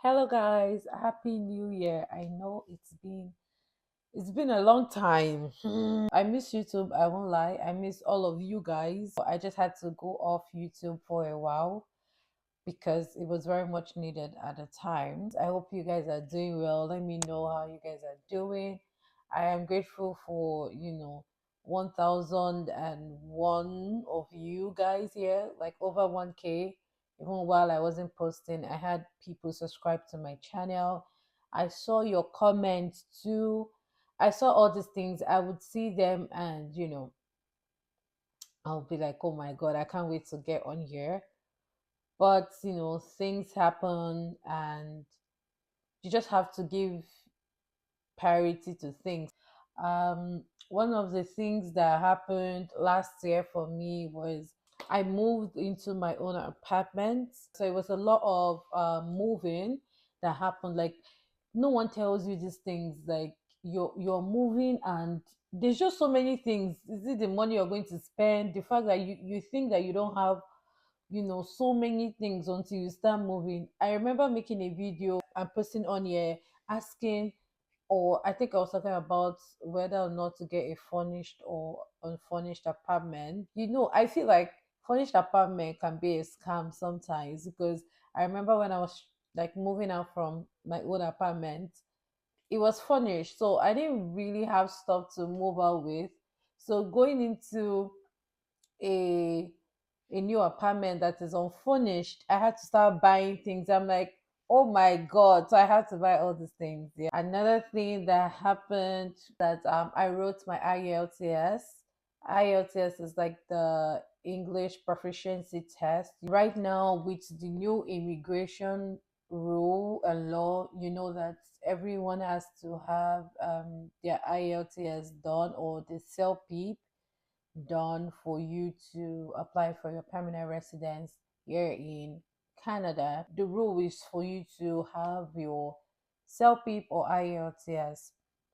Hello guys, happy new year. I know it's been a long time. I miss YouTube, I won't lie. I miss all of you guys. I just had to go off YouTube for a while because it was very much needed at the time. I hope you guys are doing well. Let me know how you guys are doing. I am grateful for, 1001 of you guys here, like over 1K. Even while I wasn't posting, I had people subscribe to my channel. I saw your comments too. I saw all these things. I would see them and, I'll be like, oh my God, I can't wait to get on here. But things happen and you just have to give priority to things. One of the things that happened last year for me was I moved into my own apartment. So it was a lot of moving that happened. Like no one tells you these things. Like you're moving and there's just so many things. Is it the money you're going to spend? The fact that you think that you don't have so many things until you start moving. I remember making a video and posting on here asking, or I think I was talking about whether or not to get a furnished or unfurnished apartment. I feel like furnished apartment can be a scam sometimes because I remember when I was like moving out from my old apartment, it was furnished, so I didn't really have stuff to move out with. So going into a a new apartment that is unfurnished, I had to start buying things. I'm like, oh my God. So I had to buy all these things. Yeah. Another thing that happened that I wrote my IELTS. IELTS is like the English proficiency test. Right now, with the new immigration rule and law, you know that everyone has to have their IELTS done or the CELPIP done for you to apply for your permanent residence here in Canada. The rule is for you to have your CELPIP or IELTS.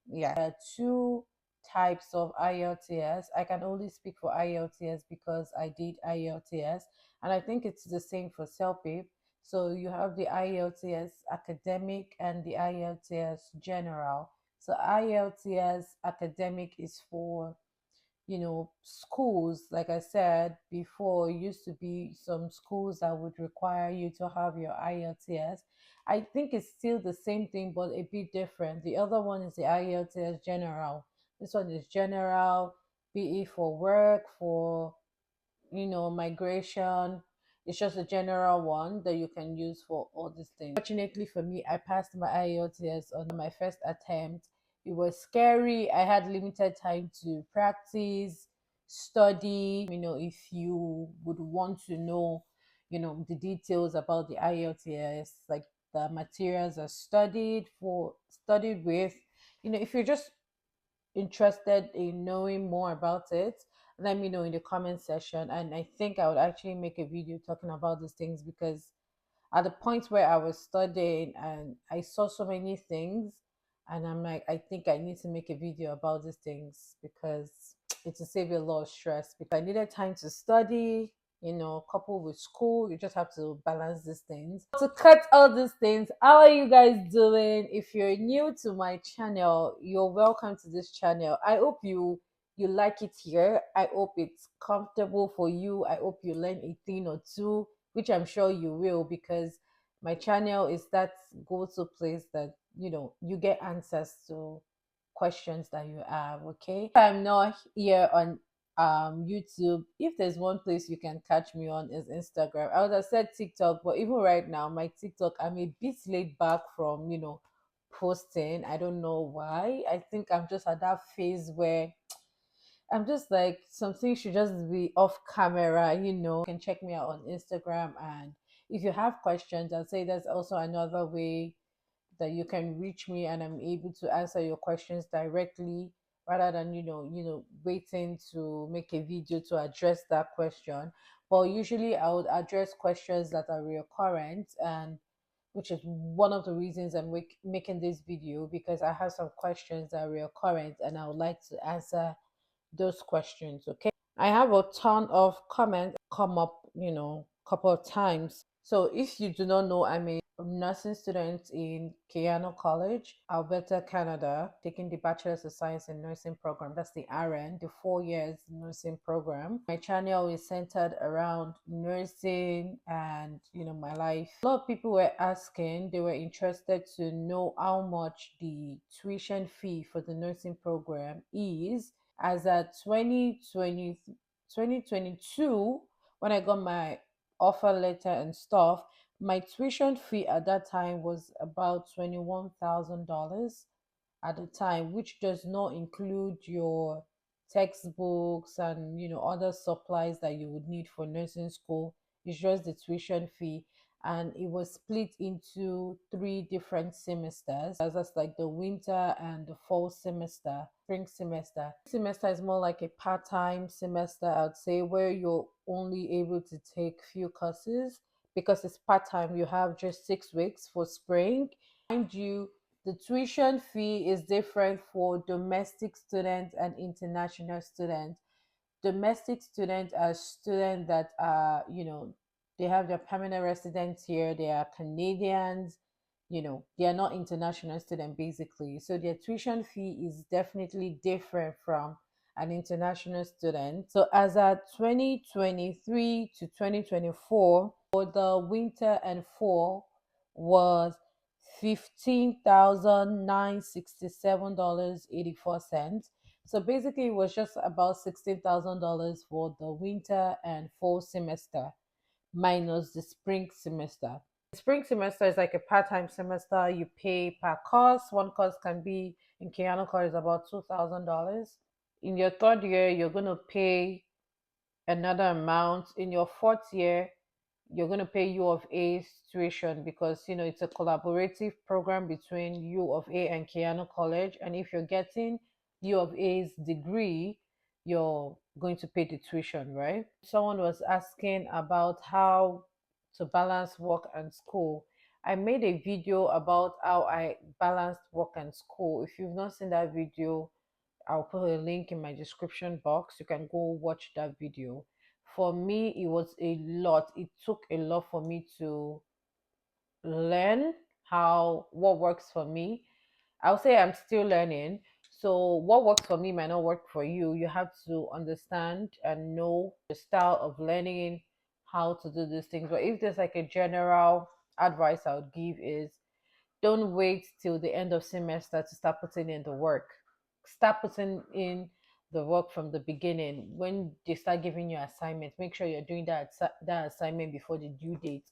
Yeah, there are two types of IELTS. I can only speak for IELTS because I did IELTS, and I think it's the same for CELPIP. So you have the IELTS academic and the IELTS general. So IELTS academic is for schools. Like I said before, it used to be some schools that would require you to have your IELTS. I think it's still the same thing but a bit different. The other one is the IELTS general. This one is general, be it for work, for migration. It's just a general one that you can use for all these things. Fortunately for me, I passed my IELTS on my first attempt. It was scary. I had limited time to practice, study. If you would want to know, the details about the IELTS, like the materials are studied with, if you're just interested in knowing more about it, let me know in the comment section. And I think I would actually make a video talking about these things because at the point where I was studying and I saw so many things, and I'm like, I think I need to make a video about these things because it will save you a lot of stress. Because I needed time to study, coupled with school, you just have to balance these things. To cut all these things, how are you guys doing? If you're new to my channel, you're welcome to this channel. I hope you like it here. I hope it's comfortable for you. I hope you learn a thing or two, which I'm sure you will, because my channel is that go-to place that you get answers to questions that you have. Okay, if I'm not here on YouTube, if there's one place you can catch me on is Instagram. I would have said TikTok, but even right now my TikTok, I'm a bit laid back from posting. I don't know why. I think I'm just at that phase where I'm just like, something should just be off camera. You can check me out on Instagram. And if you have questions, I'll say there's also another way that you can reach me and I'm able to answer your questions directly rather than, waiting to make a video to address that question. But usually I would address questions that are recurrent, and which is one of the reasons I'm making this video, because I have some questions that are recurrent and I would like to answer those questions. Okay, I have a ton of comments come up couple of times. So if you do not know, I'm a nursing student in Keano College, Alberta, Canada, taking the Bachelor's of Science in Nursing program. That's the RN, the 4 years nursing program. My channel is centered around nursing and, my life. A lot of people were asking, they were interested to know how much the tuition fee for the nursing program is. As at 2022, when I got my offer letter and stuff, my tuition fee at that time was about $21,000 at the time, which does not include your textbooks and other supplies that you would need for nursing school. It's just the tuition fee, and it was split into three different semesters. That's like the winter and the fall semester, spring semester. Semester is more like a part-time semester, I'd say, where you're only able to take few courses because it's part-time. You have just 6 weeks for spring. Mind you, the tuition fee is different for domestic students and international students. Domestic students are students that are, they have their permanent residence here, they are Canadians, they are not international students basically. So their tuition fee is definitely different from an international student. So as at 2023 to 2024, for the winter and fall was $15,967.84. So basically, it was just about $16,000 for the winter and fall semester, minus the spring semester. The spring semester is like a part-time semester. You pay per course. One course can be in Keanu College about $2,000. In your third year, you're gonna pay another amount. In your fourth year, you're going to pay U of A's tuition because it's a collaborative program between U of A and Keanu College. And if you're getting U of A's degree, you're going to pay the tuition, right? Someone was asking about how to balance work and school. I made a video about how I balanced work and school. If you've not seen that video, I'll put a link in my description box. You can go watch that video. For me, it was a lot. It took a lot for me to learn how what works for me. I'll say I'm still learning. So what works for me might not work for you. You have to understand and know the style of learning how to do these things. But if there's like a general advice I would give is don't wait till the end of semester to start putting in the work. Start putting in the work from the beginning. When they start giving you assignments, make sure you're doing that assignment before the due date.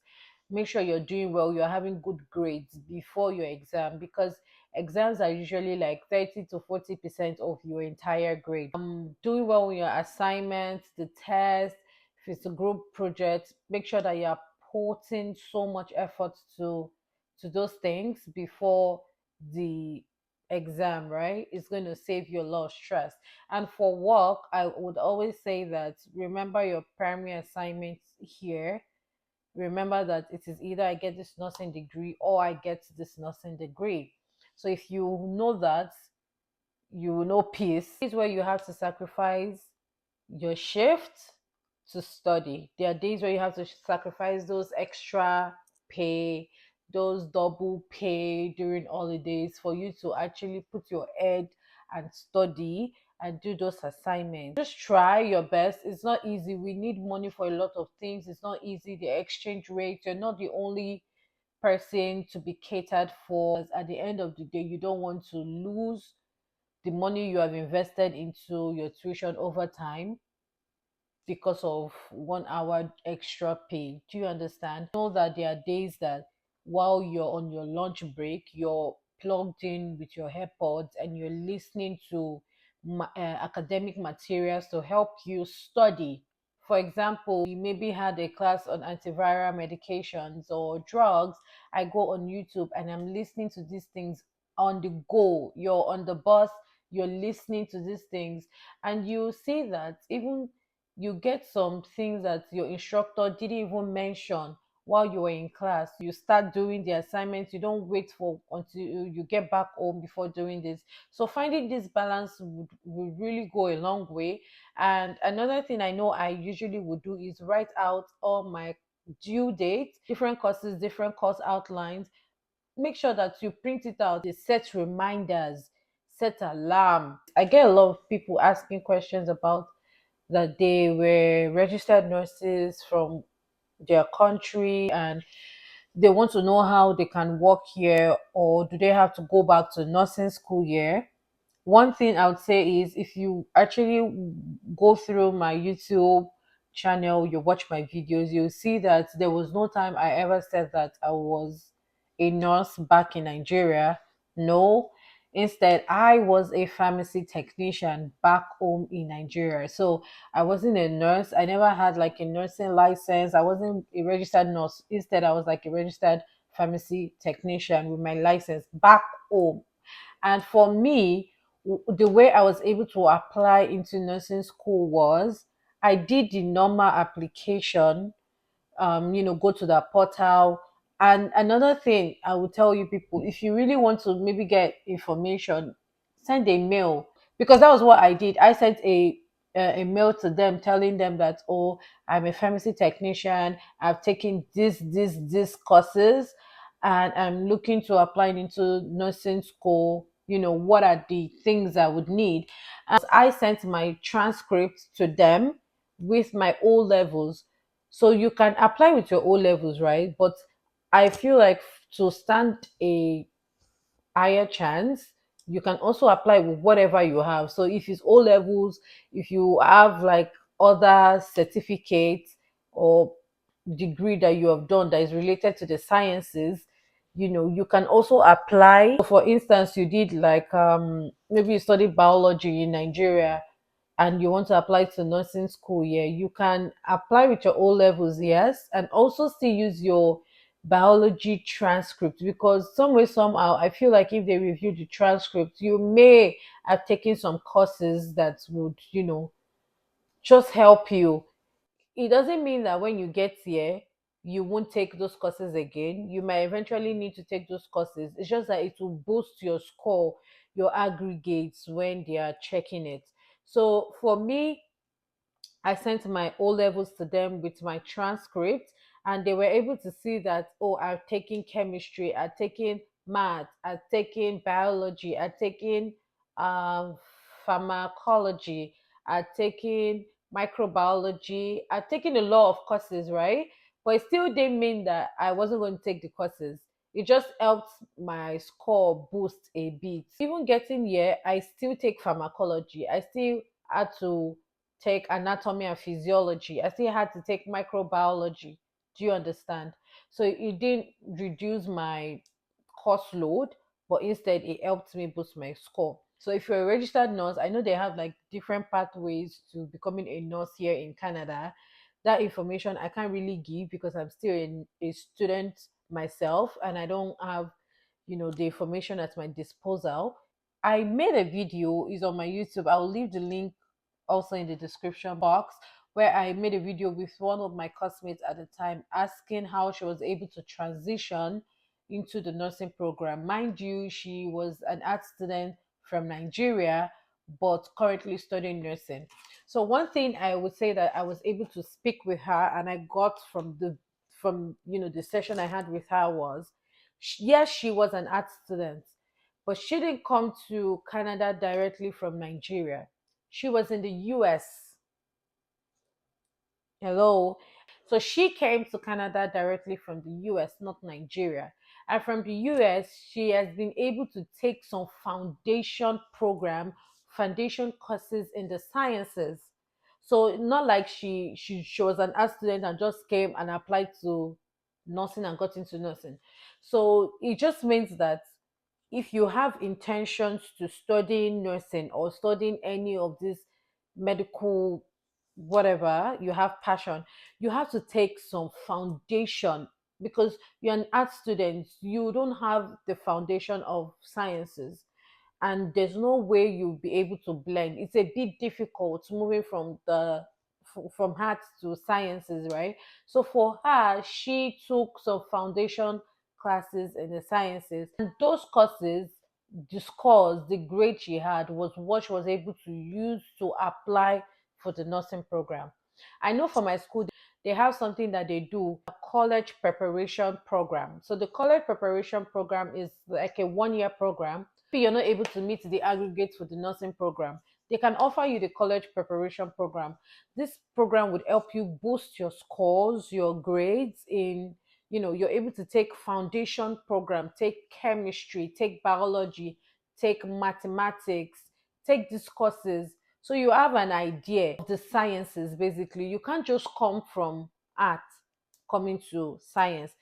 Make sure you're doing well, you're having good grades before your exam, because exams are usually like 30 to 40% of your entire grade. Doing well with your assignments, the test, if it's a group project, make sure that you're putting so much effort to those things before the exam, right? It's going to save you a lot of stress. And for work, I would always say that remember your primary assignments here. Remember that it is either I get this nursing degree or I get this nursing degree. So if you know that, you will know peace. This is where you have to sacrifice your shift to study. There are days where you have to sacrifice those extra pay, those double pay during holidays for you to actually put your head and study and do those assignments. Just try your best. It's not easy. We need money for a lot of things. It's not easy. The exchange rate, you're not the only person to be catered for. At the end of the day, you don't want to lose the money you have invested into your tuition over time because of 1 hour extra pay. Do you understand? Know that there are days that while you're on your lunch break, you're plugged in with your AirPods and you're listening to academic materials to help you study. For example, you maybe had a class on antiviral medications or drugs. I go on YouTube and I'm listening to these things on the go. You're on the bus, you're listening to these things, and you see that even you get some things that your instructor didn't even mention while you were in class. You start doing the assignments. You don't wait for until you get back home before doing this. So finding this balance would really go a long way. And another thing I know I usually would do is write out all my due date, different courses, different course outlines. Make sure that you print it out. They set reminders, set alarm. I get a lot of people asking questions about that they were registered nurses from their country and they want to know how they can work here, or do they have to go back to nursing school here. One thing I would say is if you actually go through my YouTube channel, you watch my videos, you'll see that there was no time I ever said that I was a nurse back in Nigeria. No. Instead, I was a pharmacy technician back home in Nigeria. So I wasn't a nurse. I never had like a nursing license. I wasn't a registered nurse. Instead, I was like a registered pharmacy technician with my license back home. And for me, the way I was able to apply into nursing school was I did the normal application, go to the portal. And another thing I will tell you people, if you really want to maybe get information, send a mail, because that was what I did. I sent a mail to them telling them that, oh, I'm a pharmacy technician. I've taken this courses, and I'm looking to apply into nursing school. What are the things I would need? I sent my transcript to them with my O levels. So you can apply with your O levels, right? But I feel like to stand a higher chance, you can also apply with whatever you have. So if it's O levels, if you have like other certificates or degree that you have done that is related to the sciences, you can also apply. For instance, you did like maybe you studied biology in Nigeria and you want to apply to nursing school, yeah, you can apply with your O levels, yes, and also still use your biology transcript, because some way somehow I feel like if they review the transcript, you may have taken some courses that would, just help you. It doesn't mean that when you get here you won't take those courses again. You might eventually need to take those courses. It's just that it will boost your score, your aggregates when they are checking it. So for me, I sent my O levels to them with my transcript, and they were able to see that, oh, I've taken chemistry, I've taken math, I've taken biology, I've taken um, pharmacology, I've taken microbiology, I've taken a lot of courses, right? But it still didn't mean that I wasn't going to take the courses. It just helped my score boost a bit. Even getting here, I still take pharmacology. I still had to take anatomy and physiology. I still had to take microbiology. Do you understand? So it didn't reduce my course load, but instead it helped me boost my score. So if you're a registered nurse, I know they have like different pathways to becoming a nurse here in Canada. That information I can't really give because I'm still a student myself and I don't have, the information at my disposal. I made a video, is on my YouTube. I'll leave the link also in the description box, where I made a video with one of my classmates at the time asking how she was able to transition into the nursing program. Mind you, she was an art student from Nigeria but currently studying nursing. So one thing I would say that I was able to speak with her and I got from the session I had with her was, yes, she was an art student, but she didn't come to Canada directly from Nigeria. She was in the US. Hello. So she came to Canada directly from the US, not Nigeria. And from the US, she has been able to take some foundation courses in the sciences. So not like she was an art student and just came and applied to nursing and got into nursing. So it just means that if you have intentions to study nursing or studying any of these medical whatever, you have passion, you have to take some foundation, because you're an art student, you don't have the foundation of sciences, and there's no way you'll be able to blend. It's a bit difficult moving from arts to sciences, right? So for her, she took some foundation classes in the sciences, and those courses, the scores, the grade she had was what she was able to use to apply for the nursing program. I know for my school they have something that they do, a college preparation program. So the college preparation program is like a 1 year program. If you're not able to meet the aggregates for the nursing program, they can offer you the college preparation program. This program would help you boost your scores, your grades in, you're able to take foundation program, take chemistry, take biology, take mathematics, take these courses, so you have an idea of the sciences. Basically, you can't just come from art coming to science.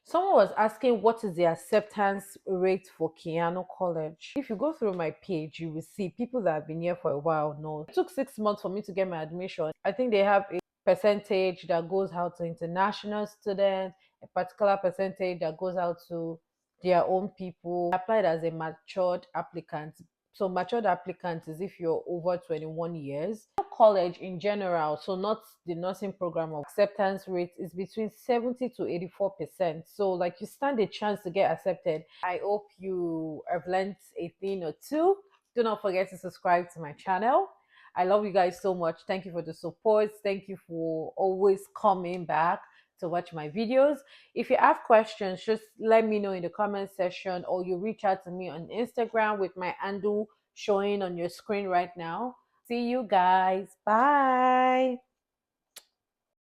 Someone was asking what is the acceptance rate for Keanu College. If you go through my page, you will see people that have been here for a while know. It took 6 months for me to get my admission. I think they have a percentage that goes out to international students, a particular percentage that goes out to their own people. I applied as a matured applicant. So matured applicant is if you're over 21 years. College in general, so not the nursing program, of acceptance rate is between 70 to 84%. So like you stand a chance to get accepted. I hope you have learned a thing or two. Do not forget to subscribe to my channel. I love you guys so much. Thank you for the support. Thank you for always coming back to watch my videos. If you have questions, just let me know in the comment section, or you reach out to me on Instagram with my handle showing on your screen right now. See you guys. Bye.